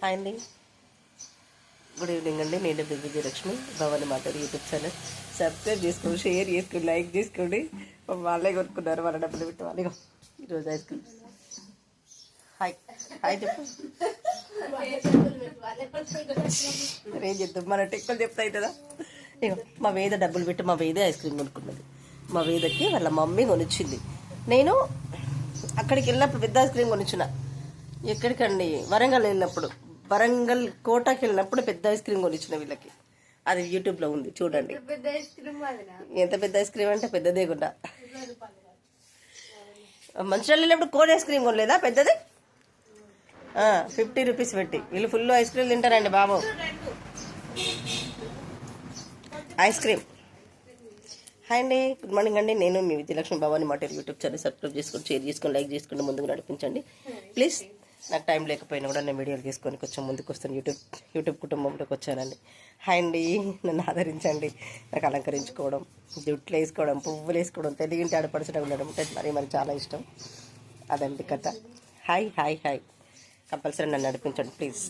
Hi అండి, good evening అండి. నేను విజయలక్ష్మి భవాని మాట్లాడి యూట్యూబ్ ఛానల్ సబ్స్క్రైబ్ చేసుకోండి, షేర్ చేసుకోండి, లైక్ చేసుకోండి. వాళ్ళే కొనుక్కున్నారు, వాళ్ళ డబ్బులు పెట్టి వాళ్ళే ఈరోజు ఐస్ క్రీమ్. హాయ్ హాయ్ చెప్పు. ఏం చెప్తాం, మన టెక్కులు చెప్తా అవుతుందా? ఇక మా వేద డబ్బులు పెట్టి మా వేద ఐస్ క్రీమ్ కొనుక్కున్నది. మా వేదకి వాళ్ళ మమ్మీ కొనిచ్చింది. నేను అక్కడికి వెళ్ళినప్పుడు పెద్ద ఐస్ క్రీమ్ కొనిచ్చిన. ఎక్కడికండి, వరంగల్ వెళ్ళినప్పుడు, వరంగల్ కోటకి వెళ్ళినప్పుడు పెద్ద ఐస్ క్రీమ్ కొనిచ్చిన వీళ్ళకి. అది యూట్యూబ్లో ఉంది చూడండి. ఎంత పెద్ద ఐస్ క్రీమ్ అంటే పెద్దదే కూడా. మంచిర్యాల వెళ్ళినప్పుడు కోన్ ఐస్ క్రీమ్ కొనలేదా పెద్దది? 50 రూపీస్ పెట్టి. వీళ్ళు ఫుల్ ఐస్ క్రీమ్ తింటారండి బాబు. Ice cream. హాయ్ అండి, గుడ్ మార్నింగ్ అండి. నేను మీ విజయలక్ష్మి భవాని మాట యూట్యూబ్ ఛానల్ సబ్స్క్రైబ్ చేసుకొని, షేర్ చేసుకొని, లైక్ చేసుకుని ముందుకు నడిపించండి ప్లీజ్. నాకు టైం లేకపోయినా కూడా నేను వీడియోలు తీసుకొని కొంచెం ముందుకు వస్తాను. యూట్యూబ్ కుటుంబంలోకి వచ్చానండి. హాయ్ అండి, నన్ను ఆదరించండి. నాకు అలంకరించుకోవడం, జుట్లు వేసుకోవడం, పువ్వులు వేసుకోవడం, తెలుగింటి ఆడపడుచుగా ఉండడం అంటే మరి చాలా ఇష్టం. అదండి కథ. హాయ్ హాయ్ హాయ్, కంపల్సరీ నన్ను నడిపించండి ప్లీజ్.